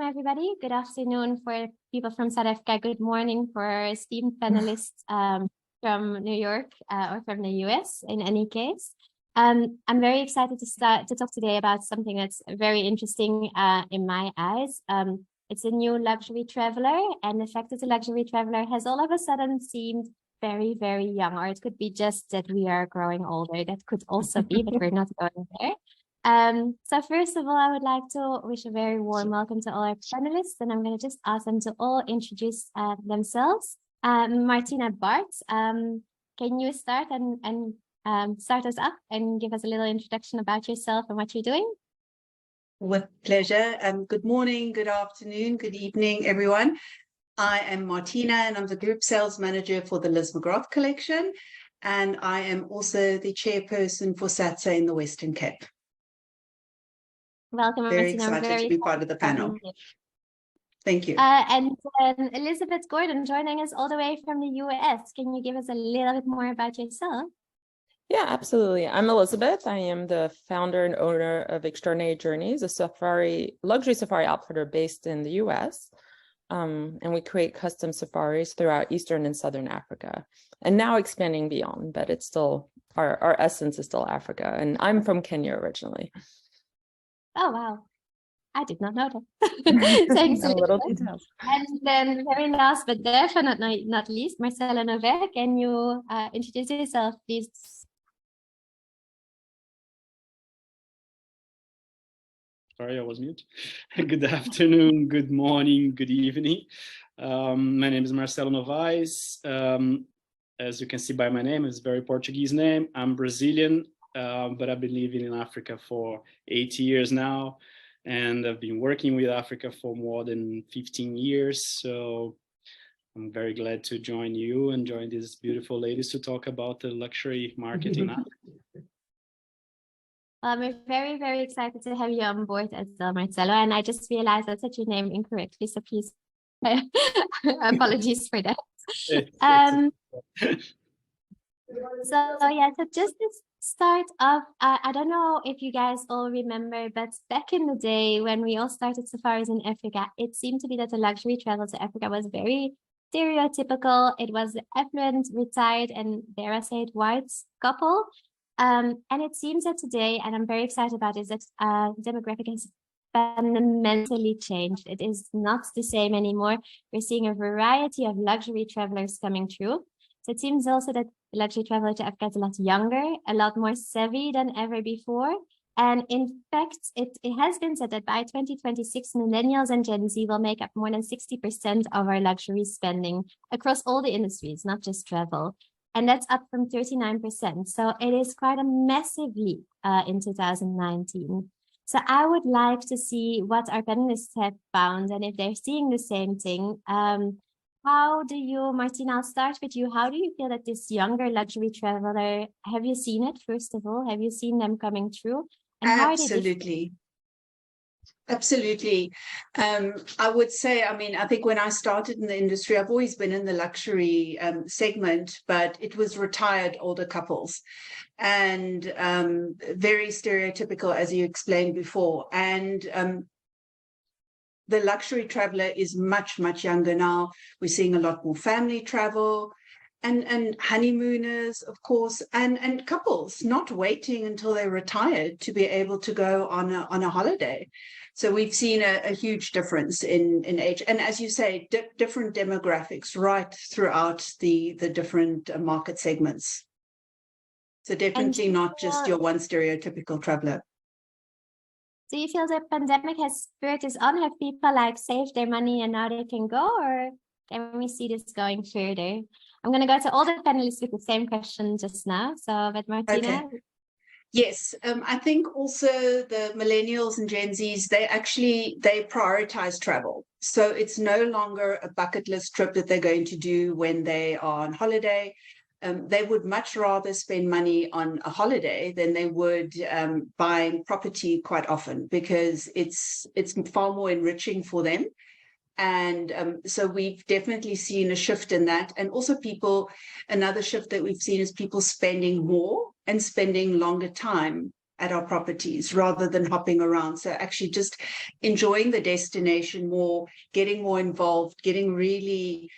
everybody. Good afternoon for people from South Africa. Good morning for our esteemed panelists from New York or from the US in any case. I'm very excited to talk today about something that's very interesting in my eyes. It's a new luxury traveler, and the fact that the luxury traveler has all of a sudden seemed very, very young, or it could be just that we are growing older. That could also be, but we're not going there. So first of all, I would like to wish a very warm welcome to all our panelists, and I'm going to just ask them to all introduce themselves. Martina Bart, can you start and start us up and give us a little introduction about yourself and what you're doing? With pleasure. Good morning, good afternoon, good evening, everyone. I am Martina, and I'm the Group Sales Manager for the Liz McGrath Collection, and I am also the chairperson for SATSA in the Western Cape. Welcome, very Martina. Excited to be part of the panel. Thank you. And Elizabeth Gordon joining us all the way from the US. Can you give us a little bit more about yourself? Yeah, absolutely. I'm Elizabeth. I am the founder and owner of Extraordinary Journeys, a luxury safari outfitter based in the US. And we create custom safaris throughout Eastern and Southern Africa, and now expanding beyond, but it's still, our essence is still Africa. And I'm from Kenya originally. Oh, wow. I did not know that. Thanks. A little details. And then very last, but definitely not least, Marcella Novak, can you introduce yourself, please? Sorry, I was mute. Good afternoon, good morning, good evening. My name is Marcelo Novaes. As you can see by my name, it's a very Portuguese name. I'm Brazilian, but I've been living in Africa for 8 years now. And I've been working with Africa for more than 15 years. So I'm very glad to join you and join these beautiful ladies to talk about the luxury market in Africa. We're very, very excited to have you on board as well, Marcelo. And I just realized I said your name incorrectly, so please apologies for that. So just to start off, I don't know if you guys all remember, but back in the day when we all started safaris in Africa, it seemed to be that the luxury travel to Africa was very stereotypical. It was the affluent, retired, and dare I say it, white couple. And it seems that today, and I'm very excited about this, that demographic has fundamentally changed. It is not the same anymore. We're seeing a variety of luxury travelers coming through. So it seems also that the luxury traveler to Africa is a lot younger, a lot more savvy than ever before. And in fact, it has been said that by 2026, Millennials and Gen Z will make up more than 60% of our luxury spending across all the industries, not just travel. And that's up from 39%. So it is quite a massive leap in 2019. So I would like to see what our panelists have found and if they're seeing the same thing. How do you, Martina, I'll start with you. How do you feel that this younger luxury traveler, have you seen it, first of all? Have you seen them coming through? And Absolutely. Absolutely. I would say, I think when I started in the industry, I've always been in the luxury segment, but it was retired older couples and very stereotypical, as you explained before. And the luxury traveler is much, much younger now. We're seeing a lot more family travel and honeymooners, of course, and couples not waiting until they're retired to be able to go on a holiday. So we've seen a huge difference in age. And as you say, different demographics right throughout the different market segments. So definitely not just your one stereotypical traveler. Do you feel the pandemic has spurred this on? Have people saved their money and now they can go, or can we see this going further? I'm going to go to all the panelists with the same question just now. So, but Martina. Okay. Yes, I think also the millennials and Gen Zs, they prioritize travel. So it's no longer a bucket list trip that they're going to do when they are on holiday. They would much rather spend money on a holiday than they would buying property quite often, because it's far more enriching for them. And so we've definitely seen a shift in that. And also another shift that we've seen is people spending more and spending longer time at our properties rather than hopping around. So actually just enjoying the destination more, getting more involved, getting really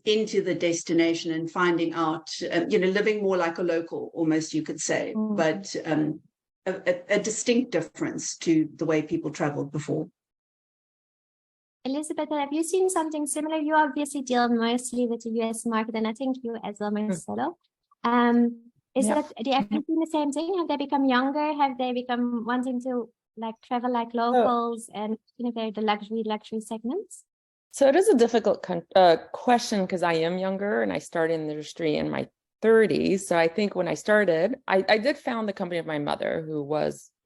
into the destination and finding out, living more like a local, almost you could say, but a distinct difference to the way people traveled before. Elizabeth, have you seen something similar? You obviously deal mostly with the US market, and I think you as well, Marcelo. Do you have seen the same thing? Have they become younger? Have they become wanting to like travel like locals and they're the luxury segments? So it is a difficult question because I am younger and I started in the industry in my 30s. So I think when I started, I did found the company of my mother,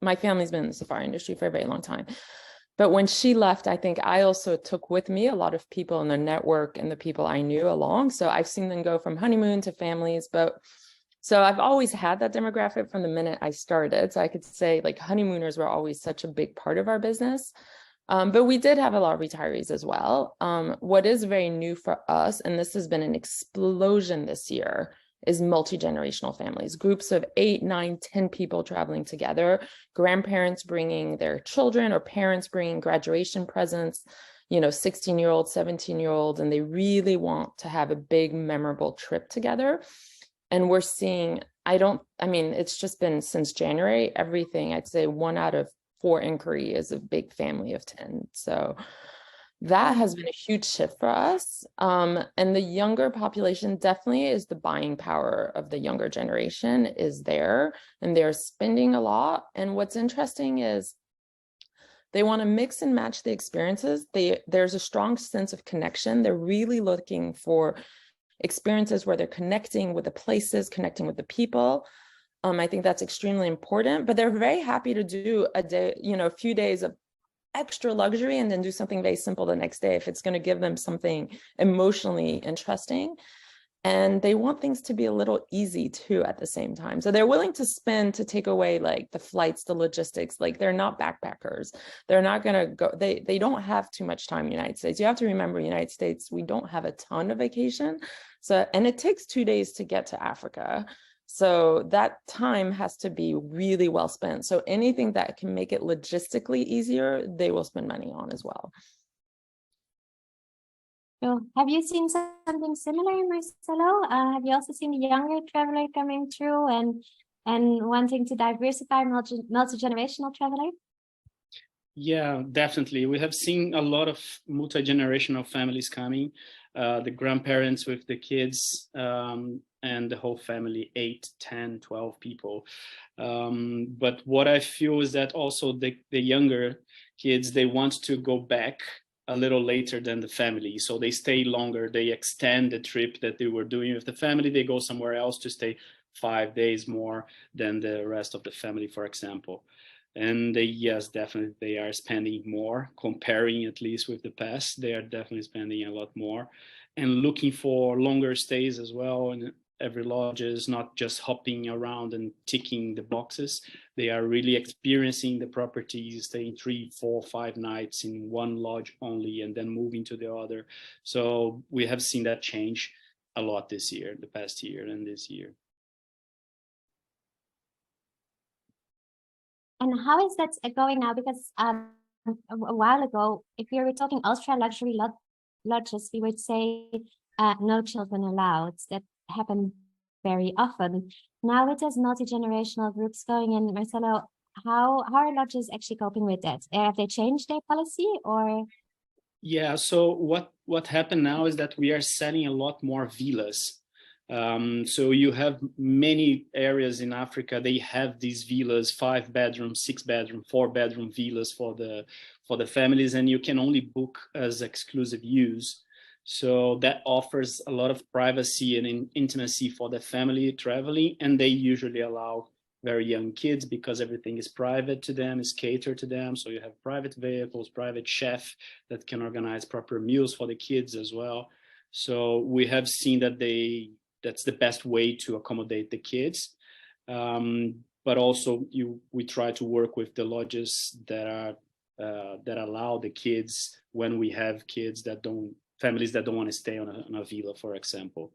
my family's been in the safari industry for a very long time. But when she left, I think I also took with me a lot of people in the network and the people I knew along. So I've seen them go from honeymoon to families. So I've always had that demographic from the minute I started. So I could say like honeymooners were always such a big part of our business. But we did have a lot of retirees as well. What is very new for us, and this has been an explosion this year, is multi-generational families, groups of 8, 9, 10 people traveling together, grandparents bringing their children or parents bringing graduation presents, 16-year-old, 17-year-old, and they really want to have a big memorable trip together. And we're seeing, it's just been since January, everything, I'd say 1 out of 4 inquiry is a big family of 10. So that has been a huge shift for us. And the younger population definitely is the buying power of the younger generation is there, and they're spending a lot. And what's interesting is they want to mix and match the experiences. There's a strong sense of connection. They're really looking for experiences where they're connecting with the places, connecting with the people. I think that's extremely important, but they're very happy to do a day, a few days of extra luxury and then do something very simple the next day if it's going to give them something emotionally interesting. And they want things to be a little easy too at the same time. So they're willing to spend to take away like the flights, the logistics. Like they're not backpackers. They're not going to go, they don't have too much time in the United States. You have to remember, United States, we don't have a ton of vacation. So, and it takes 2 days to get to Africa. So that time has to be really well spent. So anything that can make it logistically easier, they will spend money on as well. So have you seen something similar, Marcelo? Have you also seen the younger traveler coming through and wanting to diversify, multi-generational traveler? Yeah, definitely. We have seen a lot of multi-generational families coming, the grandparents with the kids, and the whole family, 8, 10, 12 people. But what I feel is that also the younger kids, they want to go back a little later than the family. So they stay longer, they extend the trip that they were doing with the family. They go somewhere else to stay 5 days more than the rest of the family, for example. And yes, definitely they are spending more, comparing at least with the past. They are definitely spending a lot more and looking for longer stays as well. And every lodge is not just hopping around and ticking the boxes. They are really experiencing the properties, staying 3, 4, 5 nights in one lodge only and then moving to the other. So we have seen that change a lot this year, the past year and this year. And how is that going now? Because a while ago, if we were talking ultra luxury lodges, we would say no children allowed. That happened very often. Now it is multi-generational groups going in. Marcelo, how are lodges actually coping with that? Have they changed their policy or? Yeah, so what happened now is that we are selling a lot more villas. So you have many areas in Africa, they have these villas, 5-bedroom, 6-bedroom, 4-bedroom villas for the families, and you can only book as exclusive use. So that offers a lot of privacy and intimacy for the family traveling, and they usually allow very young kids because everything is private to them, is catered to them. So you have private vehicles, private chef that can organize proper meals for the kids as well. So we have seen that that's the best way to accommodate the kids. But also we try to work with the lodges that allow the kids when we have kids families that don't want to stay on a villa, for example.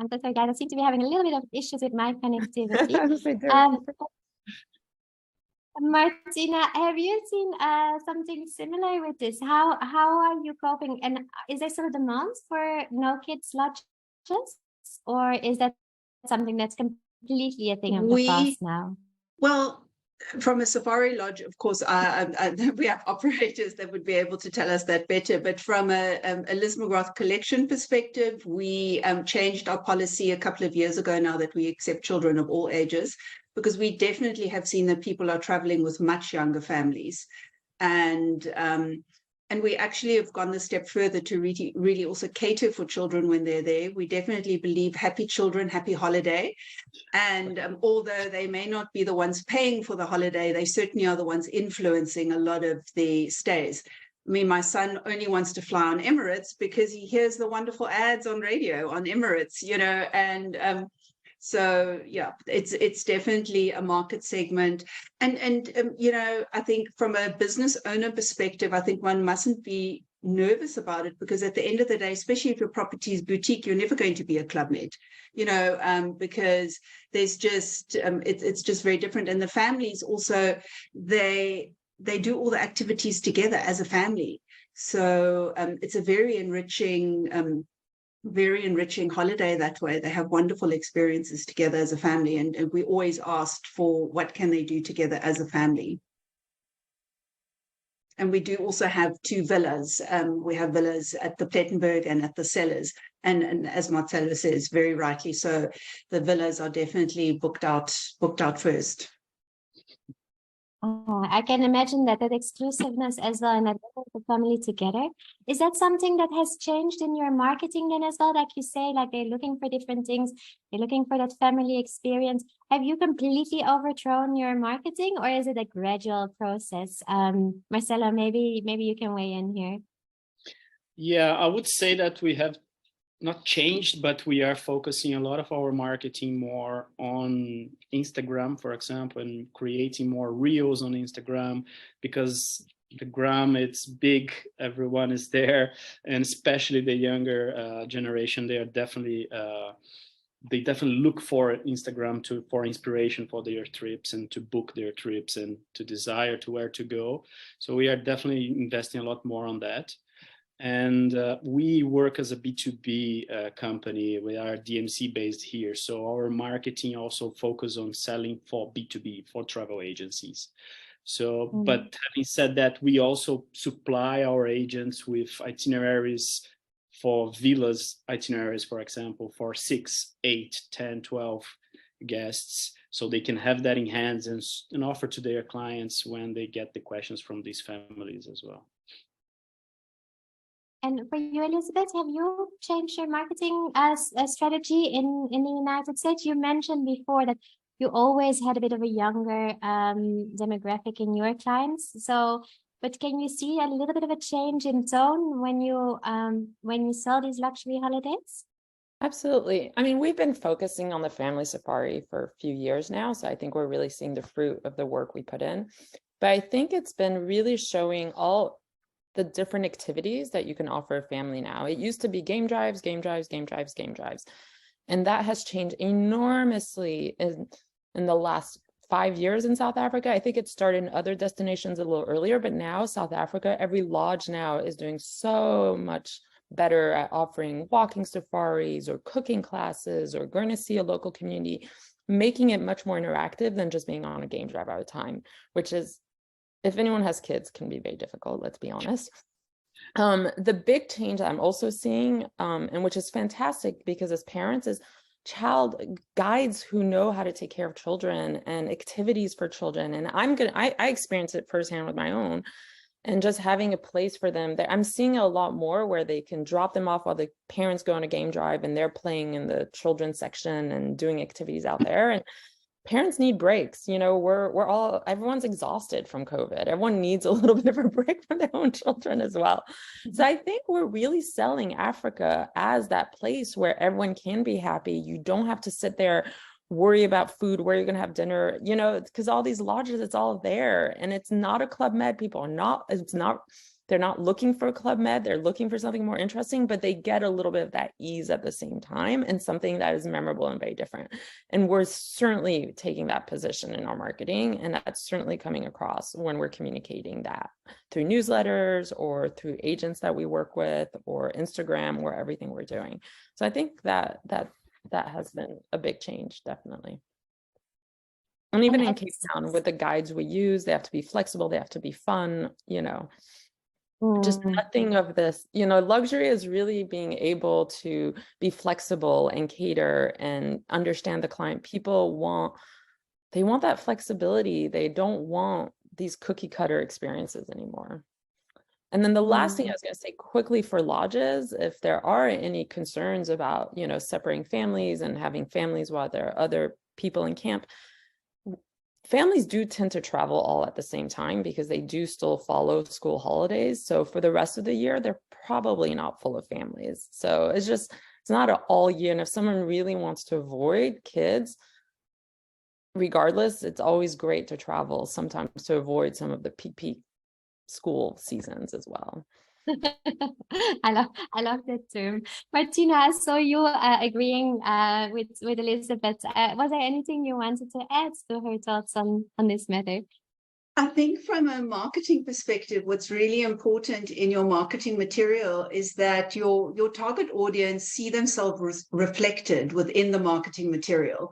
I'm so sorry, guys. I seem to be having a little bit of issues with my connectivity. Martina, have you seen something similar with this? How are you coping? And is there still a demand for no kids lodges, or is that something that's completely a thing of the past now? Well, from a safari lodge, of course, we have operators that would be able to tell us that better. But from a Liz McGrath collection perspective, we changed our policy a couple of years ago now that we accept children of all ages, because we definitely have seen that people are traveling with much younger families. And we actually have gone a step further to really also cater for children when they're there. We definitely believe happy children, happy holiday. And although they may not be the ones paying for the holiday, they certainly are the ones influencing a lot of the stays. I mean, my son only wants to fly on Emirates because he hears the wonderful ads on radio on Emirates, you know, and so yeah, it's definitely a market segment. And you know, I think from a business owner perspective, I think one mustn't be nervous about it, because at the end of the day, especially if your property is boutique, you're never going to be a Club Med, you know, because there's just it's just very different. And the families also, they do all the activities together as a family. So it's a very enriching holiday that way. They have wonderful experiences together as a family, and we always asked for what can they do together as a family. And we do also have 2 villas. We have villas at the Plettenberg and at the Cellars. And as Marcelo says, very rightly so, the villas are definitely booked out first. I can imagine that exclusiveness as well, and that the family together. Is that something that has changed in your marketing then as well? Like you say, like they're looking for different things, they're looking for that family experience. Have you completely overthrown your marketing, or is it a gradual process? Marcelo, maybe you can weigh in here. Yeah, I would say that we have not changed, but we are focusing a lot of our marketing more on Instagram, for example, and creating more reels on Instagram, because the gram, it's big, everyone is there, and especially the younger generation, they definitely look for Instagram for inspiration for their trips and to book their trips and to desire to where to go. So we are definitely investing a lot more on that. And we work as a B2B company. We are DMC based here. So our marketing also focuses on selling for B2B, for travel agencies. So, but having said that, we also supply our agents with itineraries for villas itineraries, for example, for 6, 8, 10, 12 guests. So they can have that in hands and offer to their clients when they get the questions from these families as well. And for you, Elizabeth, have you changed your marketing as a strategy in the United States? You mentioned before that you always had a bit of a younger demographic in your clients. So, but can you see a little bit of a change in tone when you sell these luxury holidays? Absolutely. I mean, we've been focusing on the family safari for a few years now, so I think we're really seeing the fruit of the work we put in. But I think it's been really showing all the different activities that you can offer a family now. It used to be game drives. And that has changed enormously in the last 5 years in South Africa. I think it started in other destinations a little earlier, but now South Africa, every lodge now is doing so much better at offering walking safaris or cooking classes or going to see a local community, making it much more interactive than just being on a game drive at a time, which is, if anyone has kids, can be very difficult, let's be honest. The big change that I'm also seeing, and which is fantastic because as parents, is child guides who know how to take care of children and activities for children. And I experienced it firsthand with my own, and just having a place for them that I'm seeing a lot more where they can drop them off while the parents go on a game drive and they're playing in the children's section and doing activities out there. And parents need breaks. You know, everyone's exhausted from COVID. Everyone needs a little bit of a break from their own children as well. So I think we're really selling Africa as that place where everyone can be happy. You don't have to sit there, worry about food, where you're going to have dinner, you know, because all these lodges, it's all there. And it's not a Club Med. People are not, it's not they're not looking for Club Med, they're looking for something more interesting, but they get a little bit of that ease at the same time and something that is memorable and very different. And we're certainly taking that position in our marketing, and that's certainly coming across when we're communicating that through newsletters or through agents that we work with or Instagram or everything we're doing. So I think that has been a big change, definitely. And even in Cape Town, with the guides we use, they have to be flexible, they have to be fun, just nothing of this, luxury is really being able to be flexible and cater and understand the client. People want that flexibility. They don't want these cookie cutter experiences anymore. And then the last thing I was going to say quickly for lodges, if there are any concerns about, separating families and having families while there are other people in camp, families do tend to travel all at the same time because they do still follow school holidays. So for the rest of the year, they're probably not full of families. So it's not an all year. And if someone really wants to avoid kids, regardless, it's always great to travel sometimes to avoid some of the peak school seasons as well. I love that term. Martina, I saw you agreeing with Elizabeth. Was there anything you wanted to add to her thoughts on this matter? I think from a marketing perspective, what's really important in your marketing material is that your target audience see themselves reflected within the marketing material.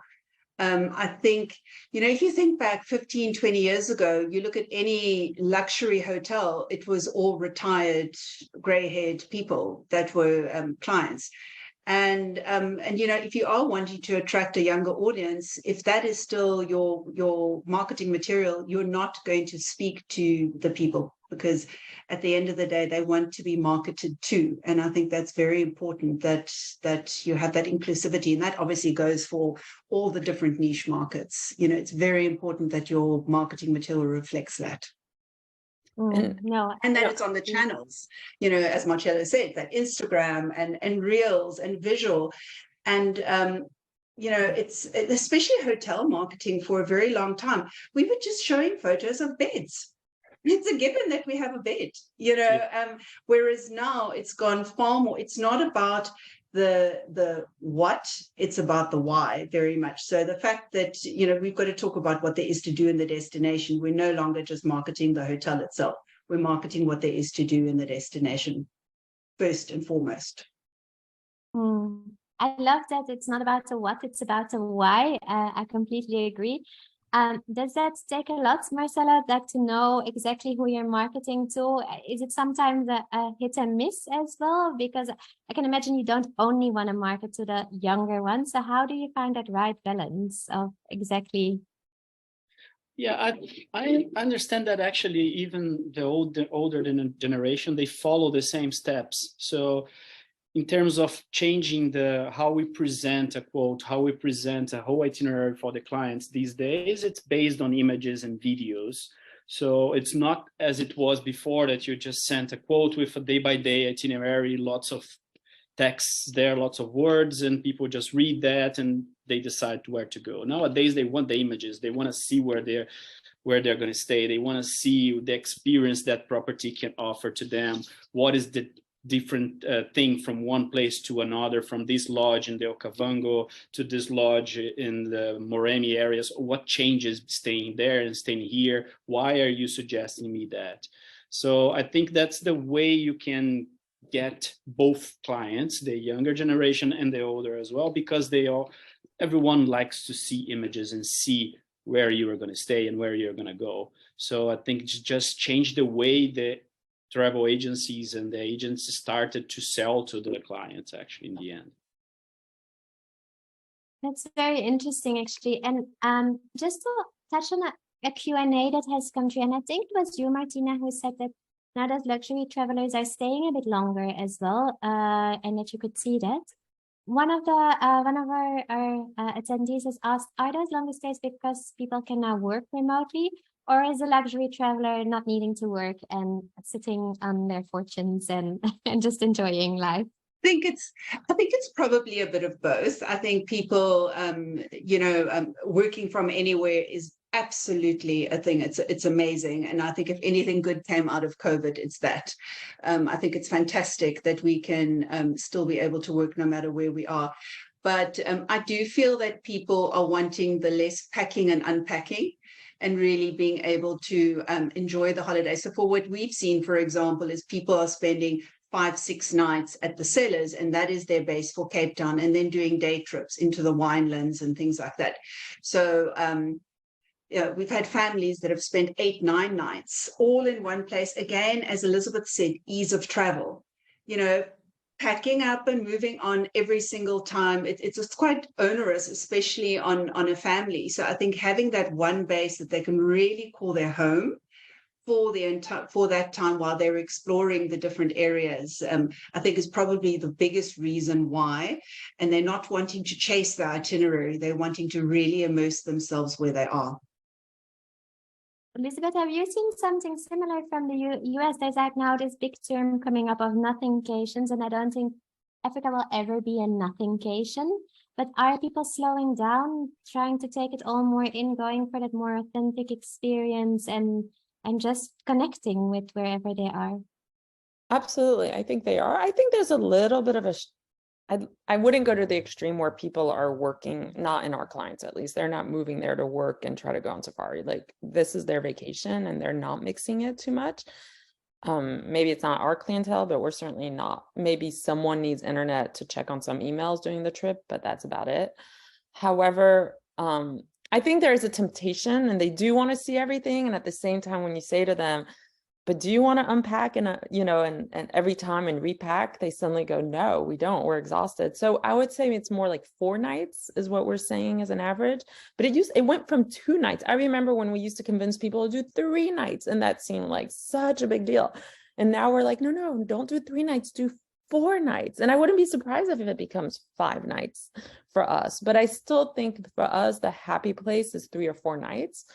I think, if you think back 15, 20 years ago, you look at any luxury hotel, it was all retired, gray-haired people that were clients. And if you are wanting to attract a younger audience, if that is still your marketing material, you're not going to speak to the people, because at the end of the day, they want to be marketed to. And I think that's very important that you have that inclusivity. And that obviously goes for all the different niche markets. It's very important that your marketing material reflects that. And that it's on the channels, as Marcella said, that Instagram and Reels and visual. And it's especially hotel marketing for a very long time. We were just showing photos of beds. It's a given that we have a bed, whereas now it's gone far more. It's not about the what, it's about the why very much. So the fact that, we've got to talk about what there is to do in the destination. We're no longer just marketing the hotel itself. We're marketing what there is to do in the destination first and foremost. I love that it's not about the what, it's about the why. I completely agree. Does that take a lot, Marcella, to know exactly who you're marketing to? Is it sometimes a hit and miss as well? Because I can imagine you don't only want to market to the younger ones. So how do you find that right balance of exactly? Yeah, I understand that actually even the older generation, they follow the same steps. So in terms of changing how we present a quote, how we present a whole itinerary for the clients these days, it's based on images and videos. So it's not as it was before that you just sent a quote with a day-by-day itinerary, lots of texts there, lots of words, and people just read that and they decide where to go. Nowadays, they want the images. They want to see where they're going to stay. They want to see the experience that property can offer to them. What is the different thing from one place to another, from this lodge in the Okavango to this lodge in the Moremi areas? What changes staying there and staying here? Why are you suggesting me that? So I think that's the way you can get both clients, the younger generation and the older as well, because everyone likes to see images and see where you are going to stay and where you're going to go. So I think just change the way the travel agencies and the agents started to sell to the clients actually in the end. That's very interesting actually. And just to touch on a Q&A that has come through, and I think it was you, Martina, who said that now that luxury travelers are staying a bit longer as well, and that you could see that. One of our attendees has asked, are those longer stays because people can now work remotely, or is a luxury traveler not needing to work and sitting on their fortunes and just enjoying life? I think it's probably a bit of both. I think people, working from anywhere is absolutely a thing. It's amazing, and I think if anything good came out of COVID, it's that. I think it's fantastic that we can still be able to work no matter where we are. But I do feel that people are wanting the less packing and unpacking, and really being able to enjoy the holiday. So for what we've seen, for example, is people are spending 5-6 nights at the cellars, and that is their base for Cape Town, and then doing day trips into the winelands and things like that. So yeah, we've had families that have spent 8-9 nights all in one place. Again, as Elizabeth said, ease of travel. You know, packing up and moving on every single time, it's quite onerous, especially on a family. So I think having that one base that they can really call their home for that time while they're exploring the different areas, I think is probably the biggest reason why. And they're not wanting to chase the itinerary. They're wanting to really immerse themselves where they are. Elizabeth, have you seen something similar from the US? There's like now this big term coming up of nothingcations, and I don't think Africa will ever be a nothingcation. But are people slowing down, trying to take it all more in, going for that more authentic experience and just connecting with wherever they are? Absolutely. I think they are. I think there's a little bit of a I wouldn't go to the extreme where people are working, not in our clients at least. They're not moving there to work and try to go on safari. Like, this is their vacation and they're not mixing it too much. Maybe it's not our clientele, but we're certainly not. Maybe someone needs internet to check on some emails during the trip, but that's about it. However, I think there's a temptation, and they do want to see everything. And at the same time, when you say to them, but do you want to unpack and and every time and repack, they suddenly go, no, we don't, we're exhausted. So I would say it's more like 4 nights is what we're saying as an average, but it went from 2 nights. I remember when we used to convince people to do 3 nights, and that seemed like such a big deal. And now we're like, no, don't do 3 nights, do 4 nights. And I wouldn't be surprised if it becomes 5 nights for us, but I still think for us, the happy place is 3 or 4 nights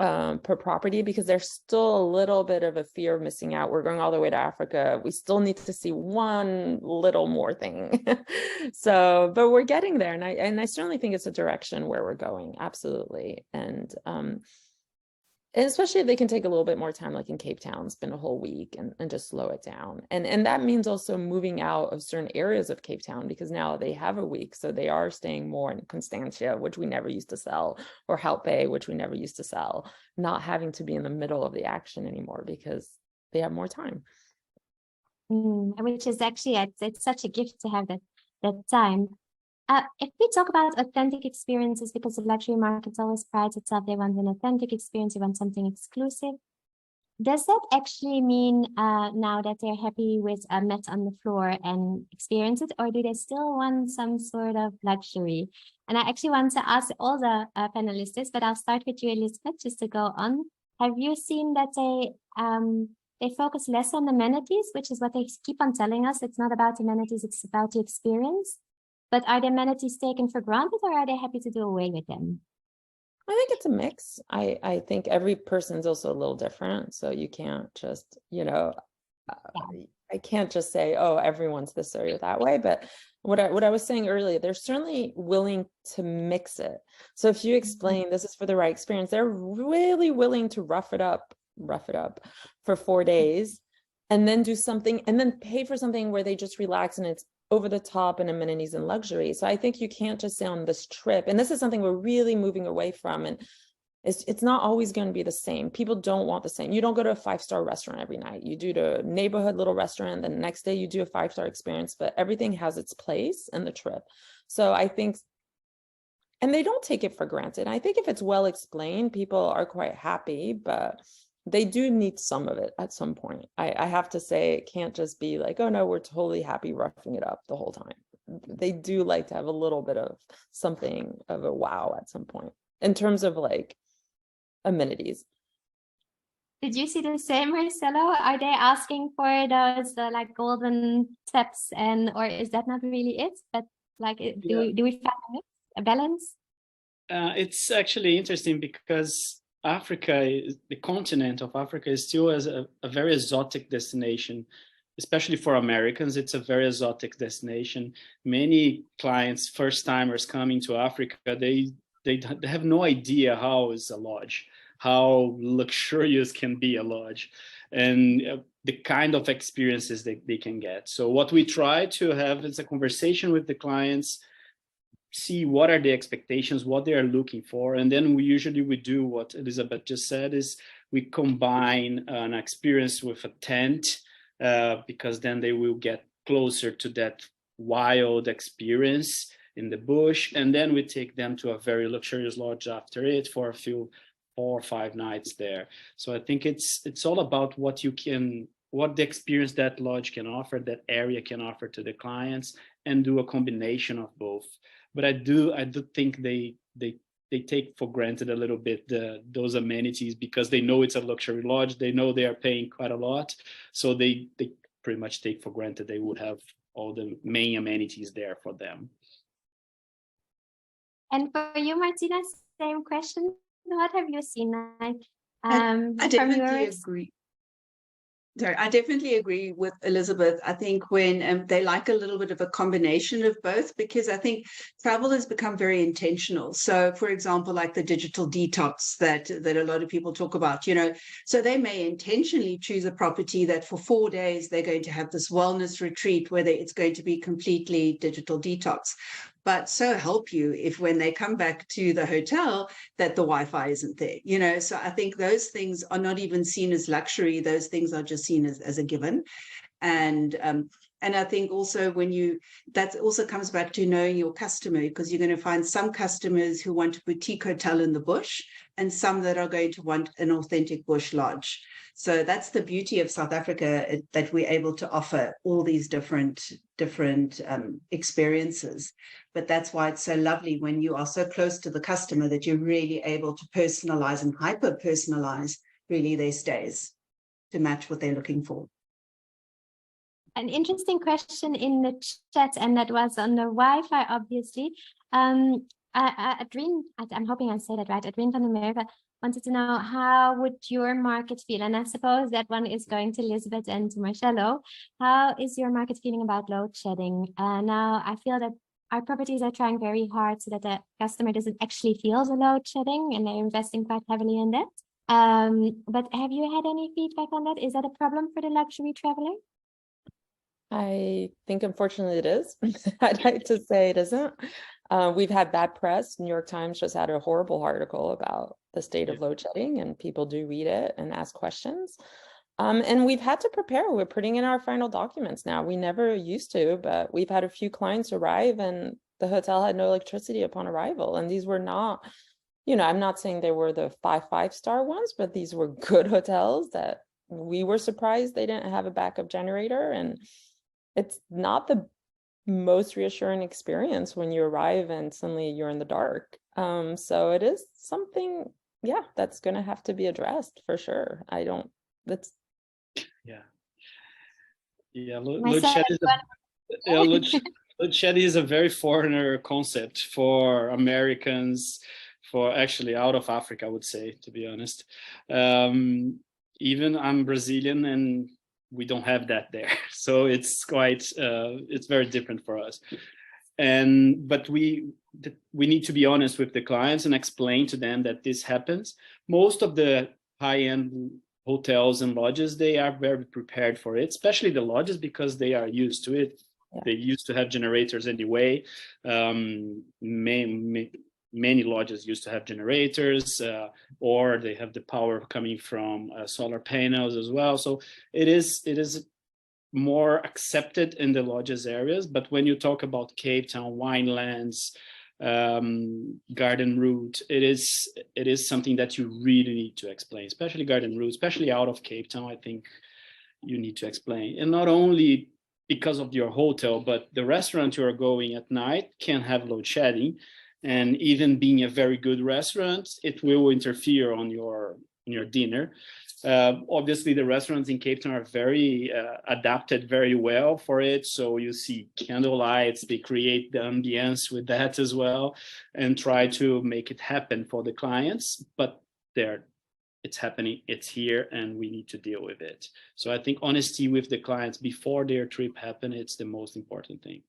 per property, because there's still a little bit of a fear of missing out. We're going all the way to Africa. We still need to see one little more thing. So, but we're getting there. And I certainly think it's a direction where we're going. Absolutely. And especially if they can take a little bit more time, like in Cape Town, spend a whole week and just slow it down. And that means also moving out of certain areas of Cape Town, because now they have a week. So they are staying more in Constantia, which we never used to sell, or Hout Bay, which we never used to sell, not having to be in the middle of the action anymore because they have more time. Which is actually, it's such a gift to have that time. If we talk about authentic experiences, because the luxury market always prides itself, they want an authentic experience, they want something exclusive. Does that actually mean now that they're happy with a mat on the floor and experience it, or do they still want some sort of luxury? And I actually want to ask all the panelists this, but I'll start with you, Elizabeth, just to go on. Have you seen that they focus less on amenities, which is what they keep on telling us? It's not about amenities, it's about the experience. But are the amenities taken for granted, or are they happy to do away with them? I think it's a mix. I think every person's also a little different. So you can't just, I can't just say, oh, everyone's this or that way. But what I was saying earlier, they're certainly willing to mix it. So if you explain this is for the right experience, they're really willing to rough it up for 4 days, and then do something, and then pay for something where they just relax and it's over the top and amenities and luxury. So I think you can't just say on this trip, and this is something we're really moving away from, and it's not always going to be the same. People don't want the same. You don't go to a 5-star restaurant every night. You do to a neighborhood little restaurant, then the next day you do a 5-star experience, but everything has its place in the trip. So I think, and they don't take it for granted. I think if it's well explained, people are quite happy, but they do need some of it at some point. I have to say, it can't just be like, oh no, we're totally happy roughing it up the whole time. They do like to have a little bit of something of a wow at some point in terms of like amenities. Did you see the same, Marcelo? Are they asking for those like golden steps, or is that not really it? But like, do we find a balance? It's actually interesting because Africa, the continent of Africa, is still as a very exotic destination, especially for Americans. It's a very exotic destination. Many clients, first timers coming to Africa, they they have no idea how is a lodge, how luxurious can be a lodge, and the kind of experiences they can get. So what we try to have is a conversation with the clients, see what are the expectations, what they are looking for, and then we do what Elizabeth just said, is we combine an experience with a tent, because then they will get closer to that wild experience in the bush, and then we take them to a very luxurious lodge after it for a few 4 or 5 nights there. So I think it's all about what the experience that lodge can offer, that area can offer to the clients, and do a combination of both. But I do think they take for granted a little bit those amenities, because they know it's a luxury lodge, they know they are paying quite a lot, so they pretty much take for granted they would have all the main amenities there for them. And for you, Martina, same question. What have you seen, like, I from definitely your agree. Sorry, I definitely agree with Elizabeth. I think when they like a little bit of a combination of both, because I think travel has become very intentional. So, for example, like the digital detox that a lot of people talk about, so they may intentionally choose a property that for 4 days they're going to have this wellness retreat where it's going to be completely digital detox. But so help you if when they come back to the hotel that the Wi-Fi isn't there, so I think those things are not even seen as luxury. Those things are just seen as a given. And I think also that also comes back to knowing your customer, because you're going to find some customers who want a boutique hotel in the bush and some that are going to want an authentic bush lodge. So that's the beauty of South Africa, that we're able to offer all these different experiences. But that's why it's so lovely when you are so close to the customer that you're really able to personalize and hyper personalize really their stays to match what they're looking for. An interesting question in the chat, and that was on the Wi-Fi, obviously. Adrien, I'm hoping I say that right, Adrien van America wanted to know, how would your market feel? And I suppose that one is going to Elizabeth and to Marcelo. How is your market feeling about load shedding? Now, I feel that our properties are trying very hard so that the customer doesn't actually feel the load shedding, and they're investing quite heavily in that. But have you had any feedback on that? Is that a problem for the luxury traveler? I think unfortunately it is. I'd like to say it isn't. We've had bad press. New York Times just had a horrible article about the state of load shedding, and people do read it and ask questions. And we've had to prepare. We're putting in our final documents now. We never used to, but we've had a few clients arrive and the hotel had no electricity upon arrival. And these were not, I'm not saying they were the 5-star ones, but these were good hotels that we were surprised they didn't have a backup generator. And it's not the most reassuring experience when you arrive and suddenly you're in the dark. So it is something, that's going to have to be addressed for sure. Load shedding is a very foreigner concept for Americans, for actually out of Africa, I would say, to be honest. Even I'm Brazilian and we don't have that there. So it's quite, it's very different for us. But we need to be honest with the clients and explain to them that this happens. Most of the high-end hotels and lodges, they are very prepared for it, especially the lodges, because they are used to it. Yeah. They used to have generators anyway. Many lodges used to have generators, or they have the power coming from solar panels as well. So it is more accepted in the lodges areas. But when you talk about Cape Town, Winelands, Garden Route, it is something that you really need to explain, especially Garden Route, especially out of Cape Town. I think you need to explain, and not only because of your hotel, but the restaurant you are going at night can have load shedding, and even being a very good restaurant, it will interfere on your dinner. Obviously, the restaurants in Cape Town are very adapted very well for it. So you see candle lights, they create the ambience with that as well, and try to make it happen for the clients. But it's happening, it's here, and we need to deal with it. So I think honesty with the clients before their trip happen, it's the most important thing.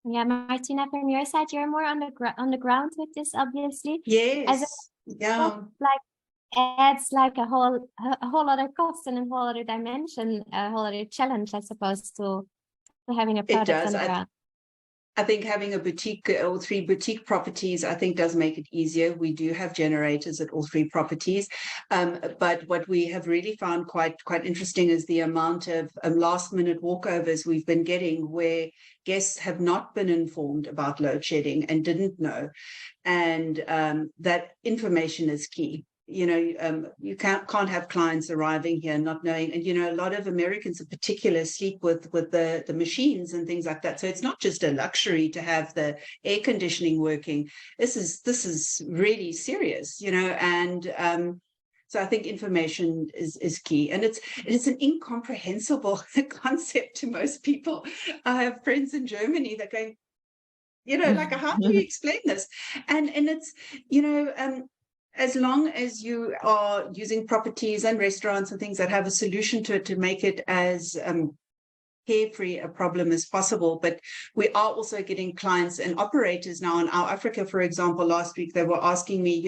Yeah, Martina, from your side, you're more on the ground with this, obviously. As Yes. Yeah. like adds like a whole other cost and a whole other dimension, a whole other challenge, I suppose, to having a It product on does. the ground. I think having a boutique or 3 boutique properties, I think does make it easier. We do have generators at all 3 properties. But what we have really found quite interesting is the amount of last minute walkovers we've been getting where guests have not been informed about load shedding and didn't know. And that information is key. You can't have clients arriving here not knowing, and a lot of Americans in particular sleep with the machines and things like that. So it's not just a luxury to have the air conditioning working. This is really serious, and so I think information is key, and it's an incomprehensible concept to most people. I have friends in Germany that go, like, how do you explain this? And it's, as long as you are using properties and restaurants and things that have a solution to it to make it as carefree a problem as possible. But we are also getting clients and operators now in our Africa, for example. Last week, they were asking me,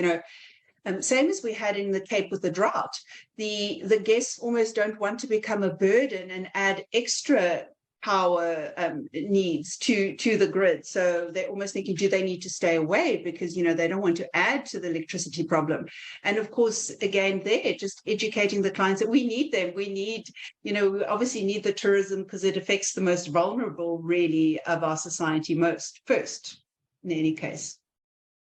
same as we had in the Cape with the drought, the guests almost don't want to become a burden and add extra power needs to the grid. So they're almost thinking, do they need to stay away because they don't want to add to the electricity problem? And of course, again, they're just educating the clients that we need them. We need, we obviously need the tourism because it affects the most vulnerable, really, of our society first, in any case.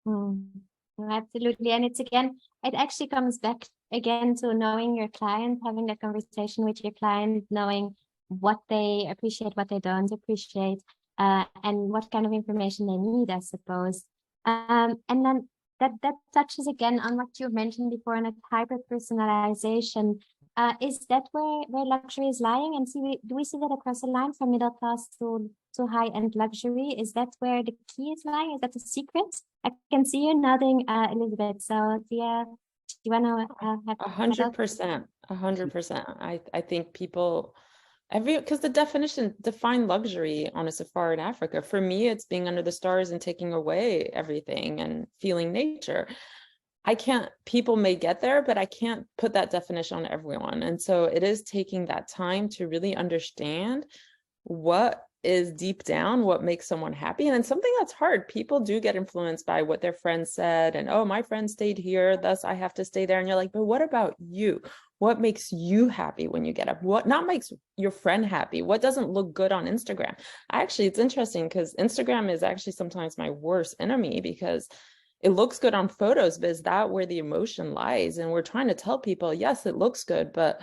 Absolutely. And it actually comes back again to knowing your client, having that conversation with your client, knowing what they appreciate, what they don't appreciate, and what kind of information they need, I suppose. And then that touches again on what you mentioned before, on a hyper personalization. Is that where luxury is lying? And do we see that across the line from middle class to high-end luxury? Is that where the key is lying? Is that the secret? I can see you nodding, Elizabeth. So Dia, do you want to have 100%, 100%. I think people because the define luxury on a safari in Africa. For me, it's being under the stars and taking away everything and feeling nature. People may get there, but I can't put that definition on everyone. And so it is taking that time to really understand what is deep down, what makes someone happy. And then something that's hard, people do get influenced by what their friends said, and, oh, my friend stayed here, thus I have to stay there. And you're like, but what about you? What makes you happy when you get up? What not makes your friend happy? What doesn't look good on Instagram? Actually, it's interesting because Instagram is actually sometimes my worst enemy, because it looks good on photos, but is that where the emotion lies? And we're trying to tell people, yes, it looks good, but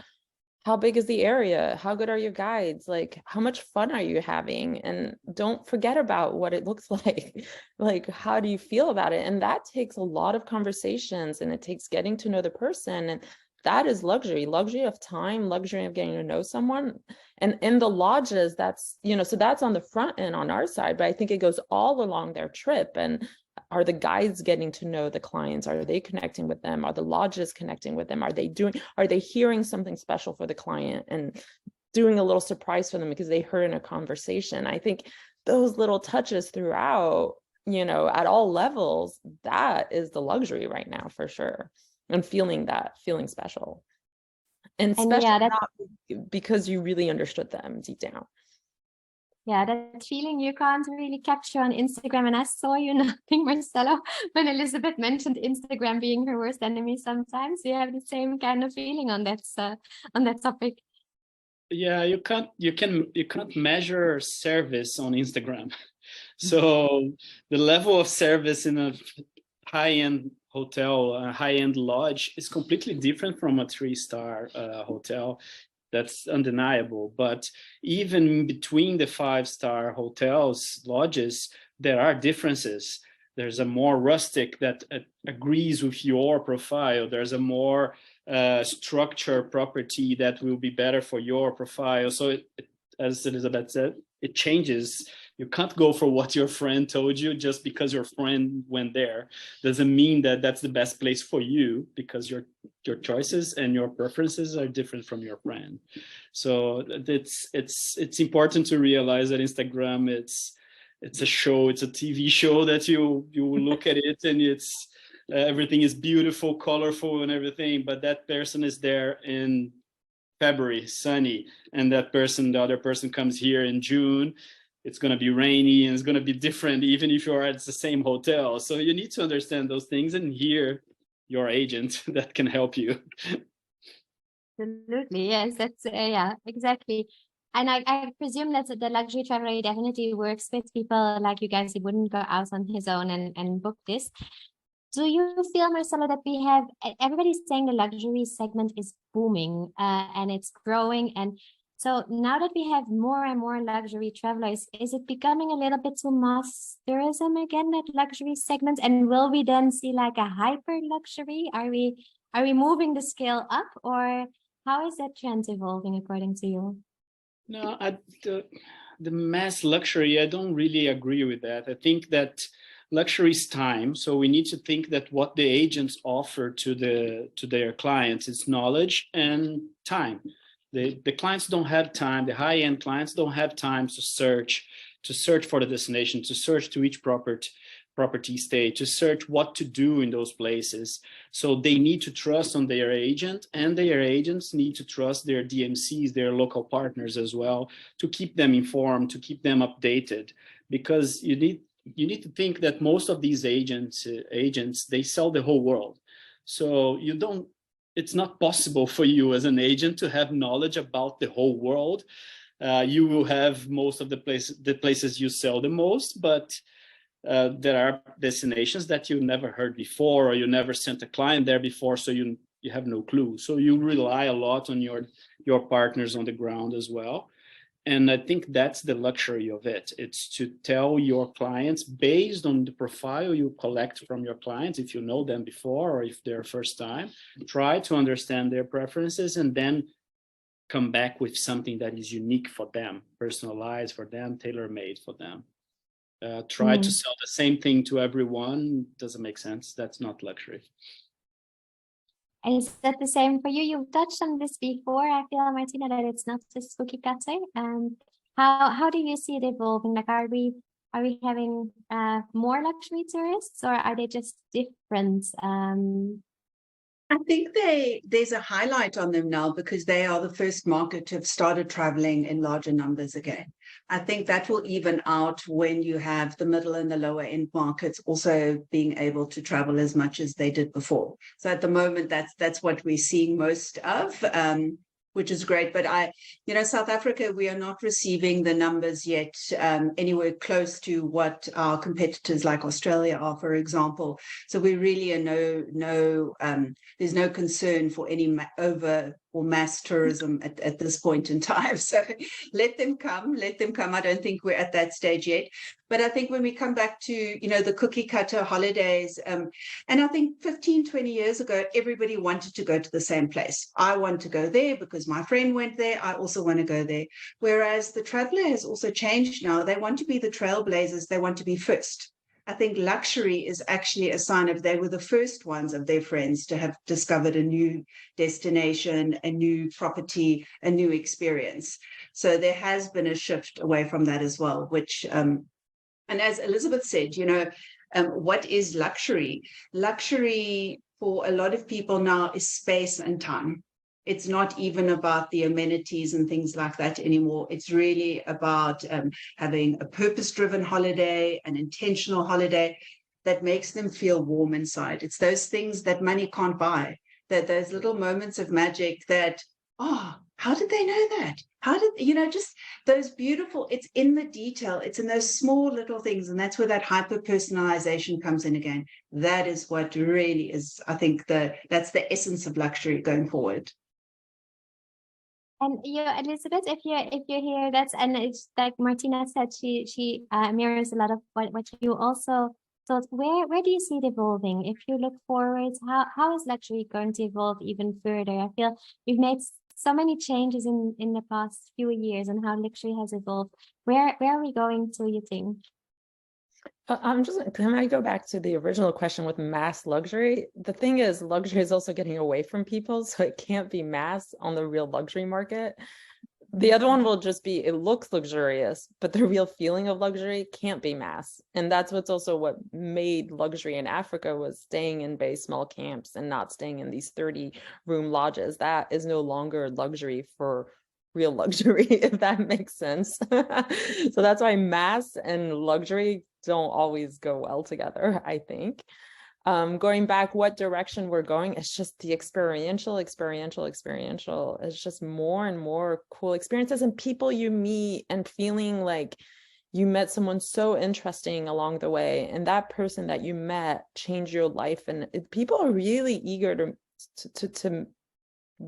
how big is the area? How good are your guides? Like, how much fun are you having? And don't forget about what it looks like. Like, how do you feel about it? And that takes a lot of conversations, and it takes getting to know the person. And that is luxury of time, luxury of getting to know someone. And in the lodges, that's, so that's on the front end on our side, but I think it goes all along their trip. And are the guides getting to know the clients? Are they connecting with them? Are the lodges connecting with them? Are they hearing something special for the client and doing a little surprise for them because they heard in a conversation? I think those little touches throughout, at all levels, that is the luxury right now for sure. And feeling special. And special not because you really understood them deep down. Yeah, that feeling you can't really capture on Instagram. And I saw you nothing, Marcelo, when Elizabeth mentioned Instagram being her worst enemy. Sometimes you have the same kind of feeling on that topic. Yeah, you can't measure service on Instagram. So the level of service in a high-end hotel, a high-end lodge is completely different from a 3-star hotel. That's undeniable. But even between the 5-star hotels, lodges, there are differences. There's a more rustic that agrees with your profile. There's a more structured property that will be better for your profile. So as Elizabeth said, it changes. You can't go for what your friend told you just because your friend went there. Doesn't mean that that's the best place for you, because your choices and your preferences are different from your friend. So it's important to realize that Instagram, it's a show, it's a TV show that you look at it and it's everything is beautiful, colorful, and everything. But that person is there in February, sunny, and the other person comes here in June. It's going to be rainy and it's going to be different, even if you're at the same hotel. So you need to understand those things and hear your agent that can help you. Absolutely, yes, that's yeah, exactly. And I presume that the luxury traveler definitely works with people like you guys. He wouldn't go out on his own and book this. Do you feel, Marcelo, that we have everybody's saying the luxury segment is booming and it's growing, and so now that we have more and more luxury travelers, is it becoming a little bit too mass tourism again, that luxury segment? And will we then see like a hyper luxury? Are we moving the scale up, or how is that trend evolving according to you? No, the mass luxury, I don't really agree with that. I think that luxury is time. So we need to think that what the agents offer to their clients is knowledge and time. The clients don't have time. The high-end clients don't have time to search for the destination, to search to each property stay, to search what to do in those places. So they need to trust on their agent, and their agents need to trust their DMCs, their local partners as well, to keep them informed, to keep them updated. Because you need to think that most of these agents, they sell the whole world. So it's not possible for you as an agent to have knowledge about the whole world. You will have most of the places you sell the most, but there are destinations that you never heard before, or you never sent a client there before, so you have no clue. So you rely a lot on your partners on the ground as well. And I think that's the luxury of it. It's to tell your clients based on the profile you collect from your clients, if you know them before or if they're first time, try to understand their preferences and then come back with something that is unique for them, personalized for them, tailor-made for them. Try to sell the same thing to everyone doesn't make sense. That's not luxury. Is that the same for you? You've touched on this before. I feel, Martina, that it's not just cookie cutter. How do you see it evolving? Like, are we having more luxury tourists, or are they just different? I think there's a highlight on them now because they are the first market to have started traveling in larger numbers again. I think that will even out when you have the middle and the lower end markets also being able to travel as much as they did before. So at the moment, that's what we're seeing most of, which is great. But South Africa, we are not receiving the numbers yet anywhere close to what our competitors like Australia are, for example. So we really are there's no concern for any over or mass tourism at this point in time. So let them come. I don't think we're at that stage yet. But I think when we come back to, the cookie cutter holidays, and I think 15, 20 years ago, everybody wanted to go to the same place. I want to go there because my friend went there. I also want to go there. Whereas the traveler has also changed now. They want to be the trailblazers. They want to be first. I think luxury is actually a sign of they were the first ones of their friends to have discovered a new destination, a new property, a new experience. So there has been a shift away from that as well, which, and as Elizabeth said, what is luxury? Luxury for a lot of people now is space and time. It's not even about the amenities and things like that anymore. It's really about having a purpose-driven holiday, an intentional holiday that makes them feel warm inside. It's those things that money can't buy, that those little moments of magic that, how did they know that? How did, just those beautiful, it's in the detail, it's in those small little things. And that's where that hyper-personalization comes in again. That is what really is, I think, that's the essence of luxury going forward. And Elizabeth, if you hear that, and it's like Martina said, she mirrors a lot of what you also thought. Where do you see it evolving? If you look forward, how is luxury going to evolve even further? I feel we've made so many changes in the past few years and how luxury has evolved. Where are we going to, you think? Can I go back to the original question with mass luxury? The thing is, luxury is also getting away from people, so it can't be mass on the real luxury market. The other one will just be, it looks luxurious, but the real feeling of luxury can't be mass. And that's what's also what made luxury in Africa, was staying in very small camps and not staying in these 30-room lodges. That is no longer luxury for real luxury, if that makes sense. So that's why mass and luxury don't always go well together, I think. Going back, what direction we're going, it's just the experiential. It's just more and more cool experiences and people you meet, and feeling like you met someone so interesting along the way, and that person that you met changed your life. And people are really eager to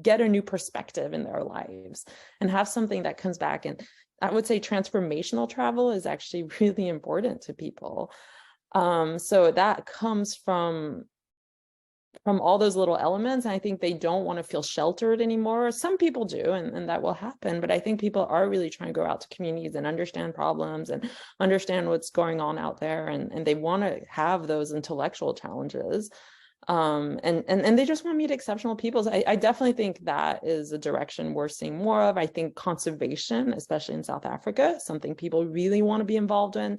get a new perspective in their lives and have something that comes back. And I would say transformational travel is actually really important to people. So that comes from all those little elements. And I think they don't want to feel sheltered anymore. Some people do, and that will happen. But I think people are really trying to go out to communities and understand problems and understand what's going on out there. And they want to have those intellectual challenges. And they just want to meet exceptional people. So I definitely think that is a direction we're seeing more of. I think conservation, especially in South Africa, is something people really want to be involved in.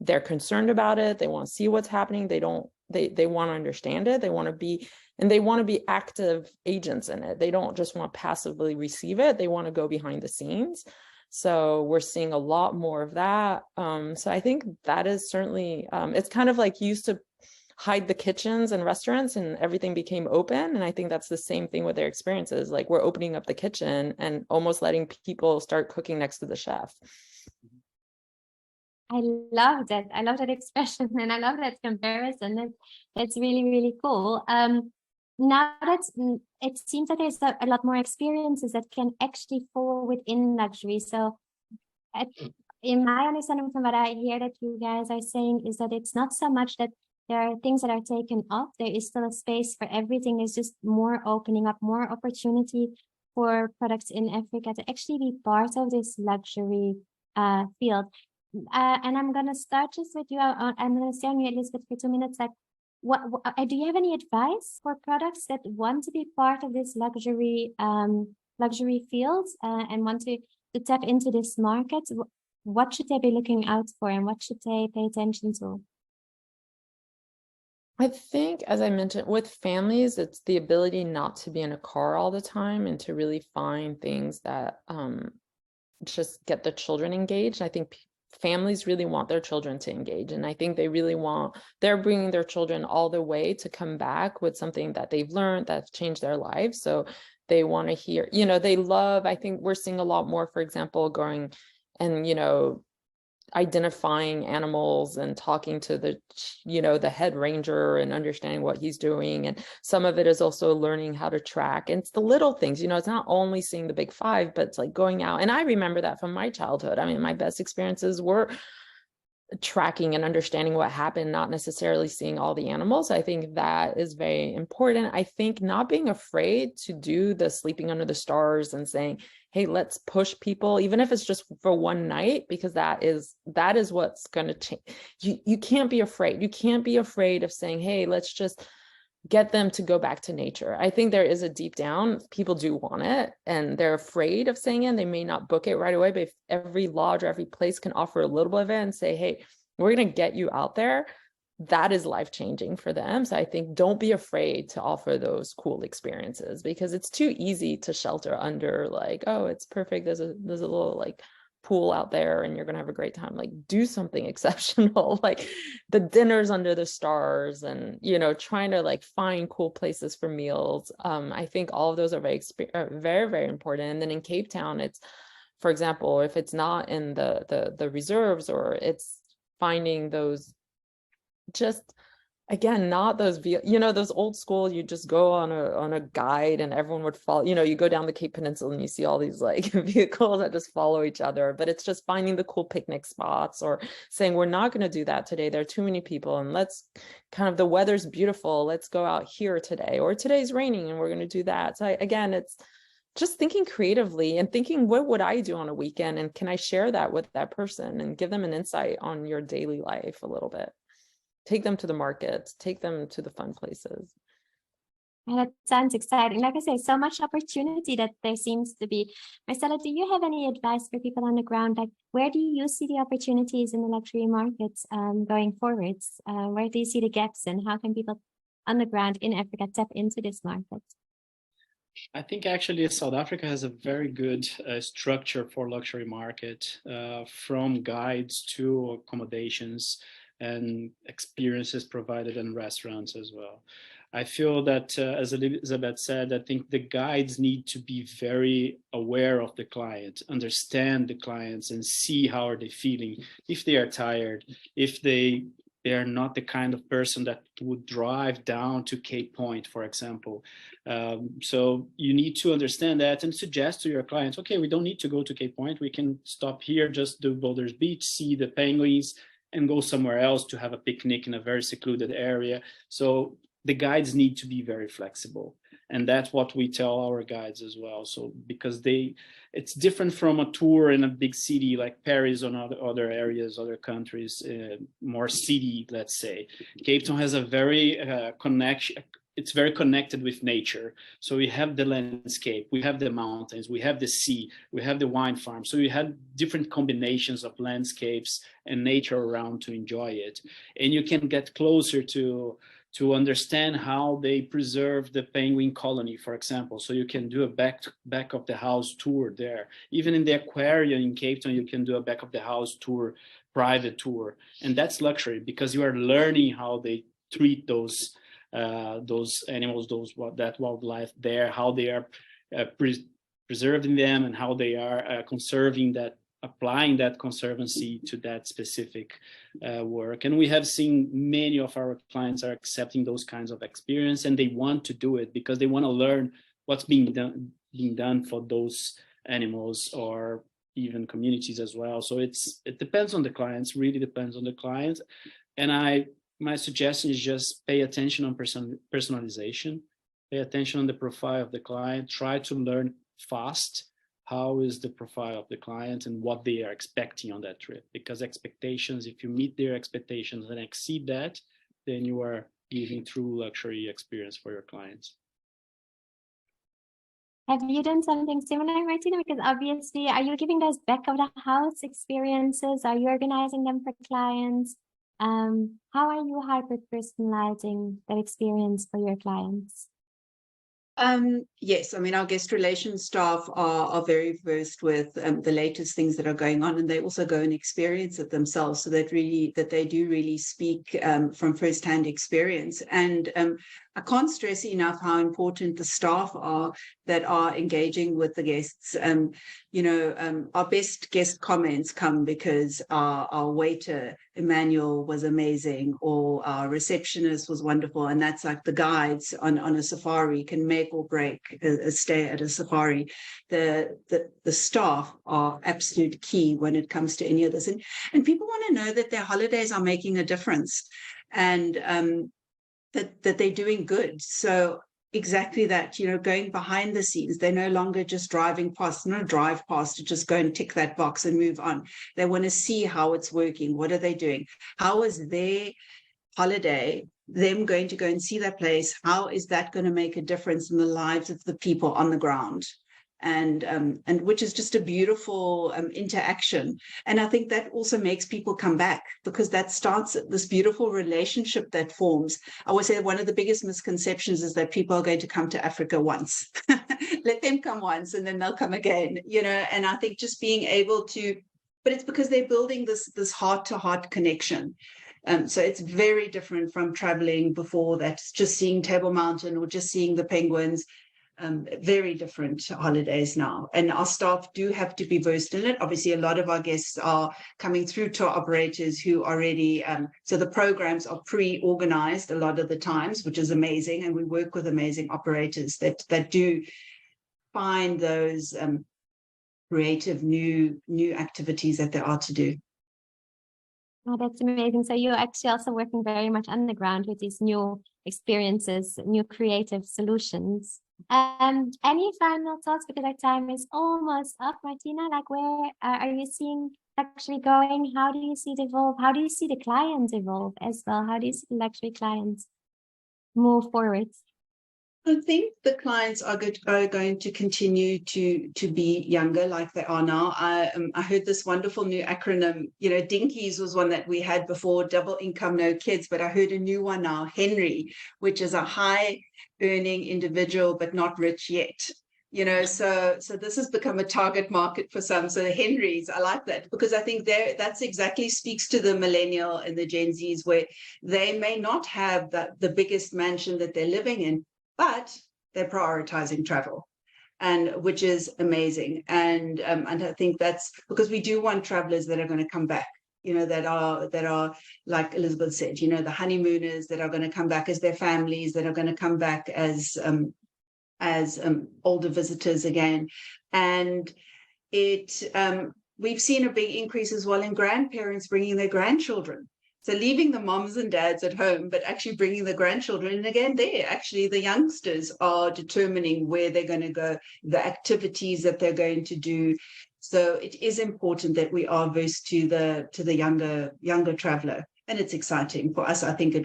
They're concerned about it. They want to see what's happening. They want to understand it. They want to be active agents in it. They don't just want to passively receive it. They want to go behind the scenes. So we're seeing a lot more of that. So I think that is certainly, it's kind of like used to hide the kitchens and restaurants and everything became open. And I think that's the same thing with their experiences. Like, we're opening up the kitchen and almost letting people start cooking next to the chef. I love that. I love that expression, and I love that comparison. That's really, really cool. Now that it seems that there's a lot more experiences that can actually fall within luxury. So in my understanding from what I hear that you guys are saying is that it's not so much that there are things that are taken off. There is still a space for everything. There's just more opening up, more opportunity for products in Africa to actually be part of this luxury field. And I'm gonna start just with you. I'm gonna stay on you, Elizabeth, for 2 minutes. Like, what do you have any advice for products that want to be part of this luxury field and want to tap into this market? What should they be looking out for, and what should they pay attention to? I think, as I mentioned, with families, it's the ability not to be in a car all the time and to really find things that just get the children engaged. I think families really want their children to engage, and I think they're bringing their children all the way to come back with something that they've learned that's changed their lives. So they want to hear, they love, I think we're seeing a lot more, for example, going and identifying animals and talking to the head ranger and understanding what he's doing. And some of it is also learning how to track. And it's the little things, it's not only seeing the big five, but it's like going out. And I remember that from my childhood. I mean, my best experiences were tracking and understanding what happened, not necessarily seeing all the animals. I think that is very important. I think not being afraid to do the sleeping under the stars and saying, hey, let's push people, even if it's just for one night, because that is what's going to change. You can't be afraid. You can't be afraid of saying, hey, let's just get them to go back to nature. I think there is a deep down, people do want it and they're afraid of saying it, and they may not book it right away, but if every lodge or every place can offer a little bit of it and say, hey, we're going to get you out there, that is life-changing for them. So I think don't be afraid to offer those cool experiences, because it's too easy to shelter under like, oh, it's perfect. There's a little like pool out there and you're going to have a great time. Like, do something exceptional, like the dinners under the stars, and trying to like find cool places for meals. I think all of those are very, very important. And then in Cape Town, it's, for example, if it's not in the reserves, or it's finding those, just again, not those those old school, you just go on a guide and everyone would follow, you go down the Cape Peninsula and you see all these like vehicles that just follow each other. But it's just finding the cool picnic spots, or saying, we're not going to do that today, there are too many people, and let's kind of, the weather's beautiful, let's go out here today, or today's raining and we're going to do that. So again, it's just thinking creatively and thinking, what would I do on a weekend, and can I share that with that person and give them an insight on your daily life a little bit. Take them to the markets, take them to the fun places. And that sounds exciting. Like I say, so much opportunity that there seems to be. Marcella, do you have any advice for people on the ground? Like, where do you see the opportunities in the luxury markets going forwards? Where do you see the gaps, and how can people on the ground in Africa tap into this market? I think actually South Africa has a very good structure for luxury market, from guides to accommodations and experiences provided in restaurants as well. I feel that, as Elizabeth said, I think the guides need to be very aware of the client, understand the clients, and see how are they feeling. If they are tired, if they are not the kind of person that would drive down to Cape Point, for example. So you need to understand that and suggest to your clients, okay, we don't need to go to Cape Point. We can stop here, just do Boulders Beach, see the penguins, and go somewhere else to have a picnic in a very secluded area. So the guides need to be very flexible. And that's what we tell our guides as well. So because it's different from a tour in a big city like Paris or other areas, other countries, more city, let's say. Cape Town has a very connection. It's very connected with nature. So we have the landscape, we have the mountains, we have the sea, we have the wine farm. So we have different combinations of landscapes and nature around to enjoy it. And you can get closer to understand how they preserve the penguin colony, for example. So you can do a back of the house tour there. Even in the aquarium in Cape Town, you can do a back of the house tour, private tour. And that's luxury because you are learning how they treat those animals, that wildlife there, how they are preserving them, and how they are conserving that, applying that conservancy to that specific work. And we have seen many of our clients are accepting those kinds of experience, and they want to do it because they want to learn what's being done for those animals or even communities as well. So it depends on the clients, really depends on the clients. And my suggestion is just pay attention on personalization, pay attention on the profile of the client, try to learn fast how is the profile of the client and what they are expecting on that trip. Because expectations, if you meet their expectations and exceed that, then you are giving true luxury experience for your clients. Have you done something similar, Martina? Because obviously, are you giving those back of the house experiences? Are you organizing them for clients? How are you hyper-personalizing that experience for your clients? Yes, I mean, our guest relations staff are very versed with the latest things that are going on, and they also go and experience it themselves, so that they do really speak from firsthand experience. And I can't stress enough how important the staff are that are engaging with the guests. Our best guest comments come because our waiter Emmanuel was amazing, or our receptionist was wonderful, and that's like the guides on a safari can make or break a stay at a safari. The staff are absolute key when it comes to any of this, and people want to know that their holidays are making a difference, and that they're doing good. So exactly that, going behind the scenes, they're no longer just driving past, not drive past to just go and tick that box and move on. They want to see how it's working. What are they doing? How is their holiday, them going to go and see that place, how is that going to make a difference in the lives of the people on the ground? And which is just a beautiful interaction. And I think that also makes people come back, because that starts this beautiful relationship that forms. I would say one of the biggest misconceptions is that people are going to come to Africa once. Let them come once and then they'll come again, and I think just being able to, but it's because they're building this heart-to-heart connection. So it's very different from traveling before that, just seeing Table Mountain or just seeing the penguins. Very different holidays now, and our staff do have to be versed in it. Obviously, a lot of our guests are coming through tour operators who already, so the programs are pre-organized a lot of the times, which is amazing, and we work with amazing operators that do find those creative new activities that there are to do. Oh, that's amazing. So you're actually also working very much on the ground with these new experiences, new creative solutions. Any final thoughts, because our time is almost up, Martina? Like, where are you seeing luxury going? How do you see it evolve? How do you see the clients evolve as well? How do you see the luxury clients move forward? I think the clients are going to continue to be younger like they are now. I heard this wonderful new acronym, DINKIES was one that we had before, double income, no kids, but I heard a new one now, Henry, which is a high earning individual, but not rich yet. So this has become a target market for some. So the Henrys, I like that, because I think that's exactly speaks to the millennial and the Gen Zs, where they may not have the biggest mansion that they're living in, but they're prioritizing travel, and which is amazing. And I think that's because we do want travelers that are going to come back, that are like Elizabeth said, the honeymooners that are going to come back as their families, that are going to come back as older visitors again. And we've seen a big increase as well in grandparents bringing their grandchildren. So leaving the moms and dads at home, but actually bringing the grandchildren. And again, the youngsters are determining where they're going to go, the activities that they're going to do. So it is important that we are versed to the younger traveler, and it's exciting for us. I think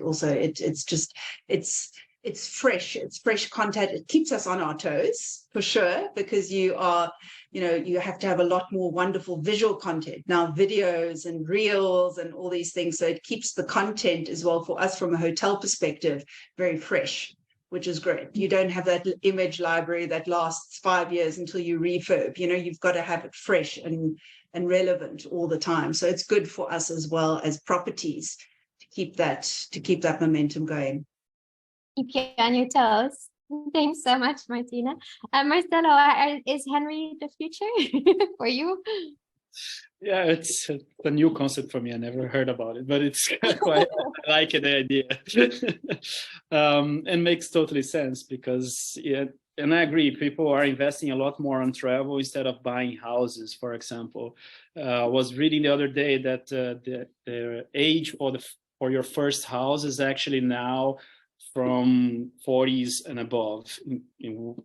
it's fresh content. It keeps us on our toes for sure, because you have to have a lot more wonderful visual content now, videos and reels and all these things. So it keeps the content as well for us from a hotel perspective very fresh, which is great. You don't have that image library that lasts 5 years until you refurb. You've got to have it fresh and relevant all the time. So it's good for us as well as properties to keep that momentum going. Keep you on your toes. Thanks so much, Martina. Marcelo, is Henry the future for you? Yeah, it's a new concept for me. I never heard about it, but it's quite, I like the idea. And makes totally sense because, and I agree, people are investing a lot more on travel instead of buying houses, for example. I was reading the other day that the age for your first house is actually now from 40s and above,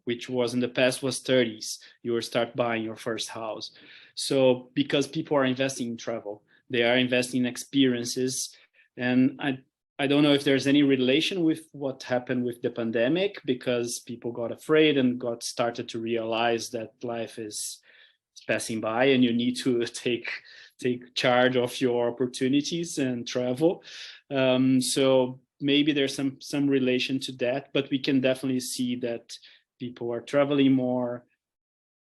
which was in the past was 30s. You will start buying your first house. So because people are investing in travel, they are investing in experiences. And I don't know if there's any relation with what happened with the pandemic, because people got afraid and started to realize that life is passing by and you need to take charge of your opportunities and travel. So maybe there's some relation to that, but we can definitely see that people are traveling more.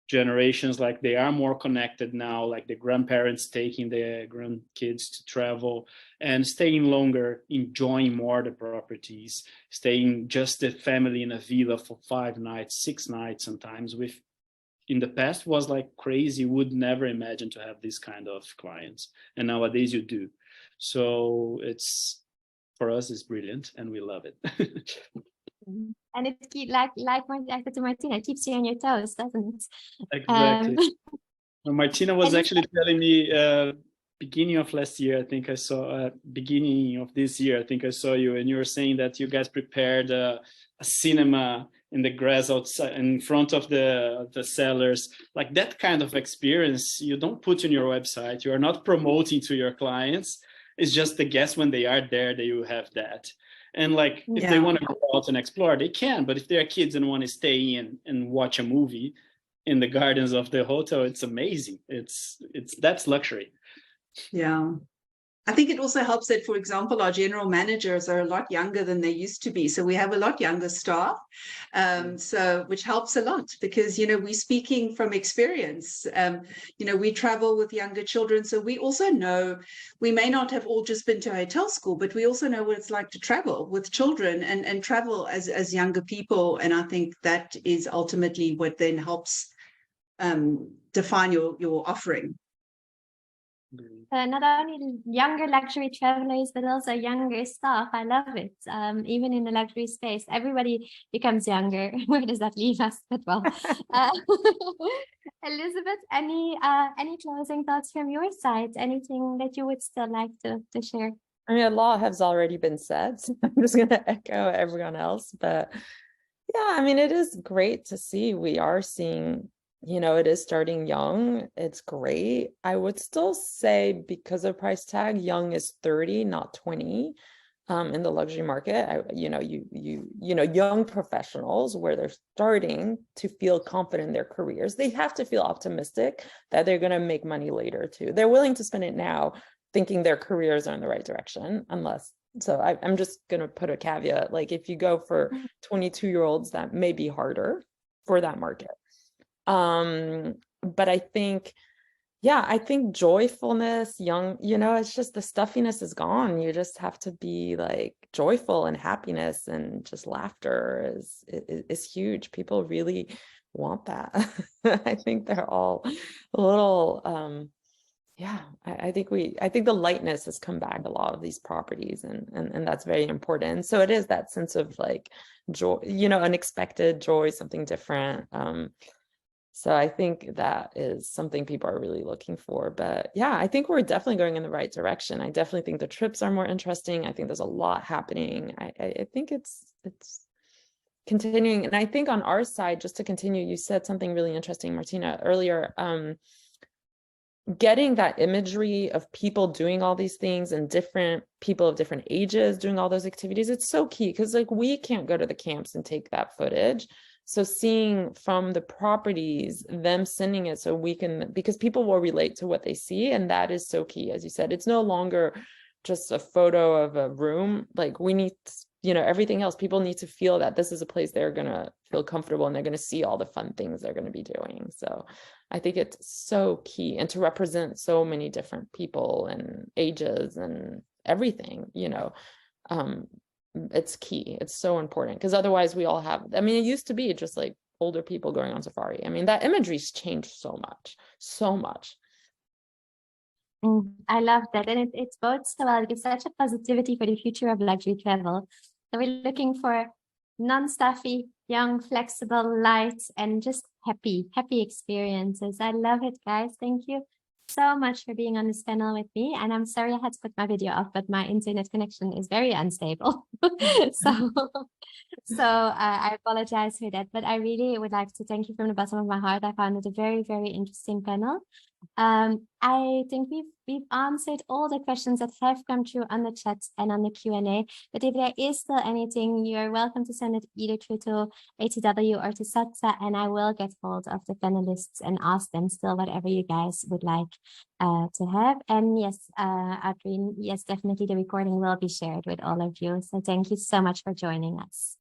Generations, like, they are more connected now, like the grandparents taking their grandkids to travel and staying longer, enjoying more the properties, staying just the family in a villa for 5 nights, 6 nights sometimes. With in the past was like crazy, would never imagine to have this kind of clients, and nowadays you do. So it's, for us, it's brilliant and we love it. And it keeps, like I said to Martina, it keeps you on your toes, doesn't it? Exactly. Martina was actually telling me beginning of last year, I think I saw beginning of this year, I think I saw you, and you were saying that you guys prepared a cinema in the grass outside in front of the sellers. Like, that kind of experience you don't put on your website. You are not promoting to your clients. It's just the guests, when they are there, that you have that. And like, if they want to go out and explore, they can. But if they're kids and want to stay in and watch a movie in the gardens of the hotel, it's amazing. That's luxury. Yeah. I think it also helps that, for example, our general managers are a lot younger than they used to be. So we have a lot younger staff, which helps a lot because, we're speaking from experience. We travel with younger children. So we also know, we may not have all just been to hotel school, but we also know what it's like to travel with children and travel as younger people. And I think that is ultimately what then helps define your offering. Not only younger luxury travelers, but also younger staff. I love it. Even in the luxury space, everybody becomes younger. Where does that leave us? But well, Elizabeth, any closing thoughts from your side? Anything that you would still like to share? I mean, a lot has already been said, so I'm just going to echo everyone else. But yeah, I mean, it is great to see. We are seeing, it is starting young. It's great. I would still say, because of price tag, young is 30, not 20. in the luxury market. Young professionals where they're starting to feel confident in their careers. They have to feel optimistic that they're going to make money later too. They're willing to spend it now thinking their careers are in the right direction, I'm just going to put a caveat. Like if you go for 22-year-olds, that may be harder for that market. But I think joyfulness, it's just the stuffiness is gone. You just have to be like joyful, and happiness and just laughter is huge. People really want that. I think they're all a little, I think the lightness has come back a lot of these properties, and that's very important. So it is that sense of like joy, unexpected joy, something different. So I think that is something people are really looking for. But yeah, I think we're definitely going in the right direction. I definitely think the trips are more interesting. I think there's a lot happening. I think it's continuing. And I think on our side, just to continue, you said something really interesting, Martina, earlier, getting that imagery of people doing all these things and different people of different ages doing all those activities. It's so key because like we can't go to the camps and take that footage. So seeing from the properties, them sending it so we can, because people will relate to what they see. And that is so key. As you said, it's no longer just a photo of a room. Like we need, everything else. People need to feel that this is a place they're going to feel comfortable and they're going to see all the fun things they're going to be doing. So I think it's so key, and to represent so many different people and ages and everything, it's key. It's so important because otherwise we all have, it used to be just like older people going on safari. That imagery's changed so much. I love that. And it bodes so well. It's such a positivity for the future of luxury travel. So we're looking for non-stuffy, young, flexible, light, and just happy experiences. I love it, guys. Thank you so much for being on this panel with me. And I'm sorry I had to put my video off, but my internet connection is very unstable. So I apologize for that. But I really would like to thank you from the bottom of my heart. I found it a very, very interesting panel. I think we've answered all the questions that have come through on the chat and on the Q&A. But if there is still anything, you're welcome to send it either through to ATW or to Satsa, and I will get hold of the panelists and ask them still whatever you guys would like to have. And yes, Adrien, yes, definitely the recording will be shared with all of you. So thank you so much for joining us.